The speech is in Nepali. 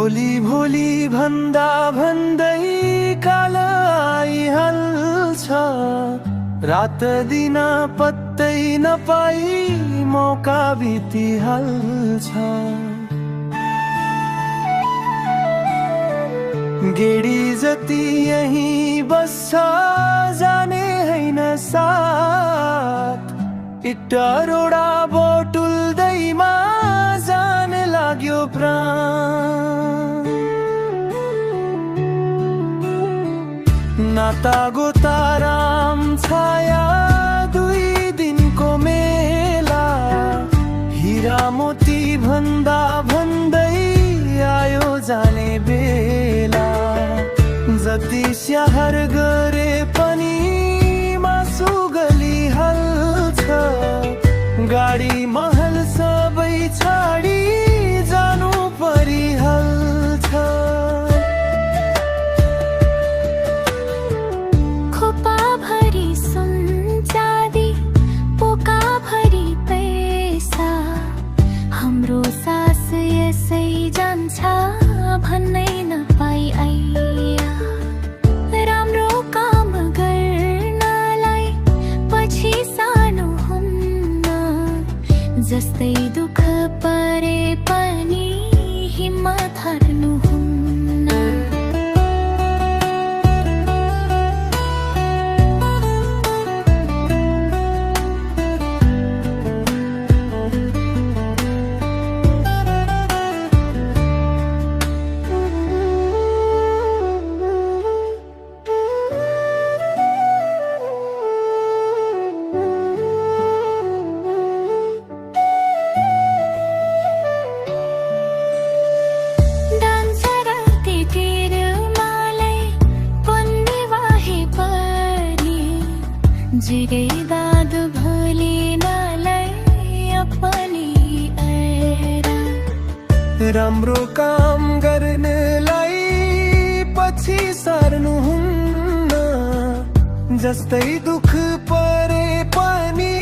भोलि भोलि भन्दा भन्दै काल आइहाल्छ, रात दिन पत्तै नपाई मौका बितिहाल्छ। गेडी जति यही बस्छ जाने हैन साथ, इटरोडा बोटुल्दैमा जान लाग्यो प्राण। नाता गोता राम छाया दुई दिनको मेला, हिरा मोती भन्दा भन्दै आयो जाने बेला। जति स्याहार गरे पनि मासु गलिहाल्छ, गाडी महल सबै छाडी जानु परिहाल्छ। खोपा भरी सुन चाँदी, पोका भरी पैसा, हाम्रो सास यसै जान्छ भन्नै नपाई आइया। राम्रो काम गर्नलाई पछि सानो हुन्न, जस्तै दुःख परे पनि हिम्मत हार्नुहुन्न। जिरे दाद भोलि नलाई अपनी ऐरा। राम्रो काम गर्नलाई पछि सर्नुहुन्न, जस्तै दुःख परे पनि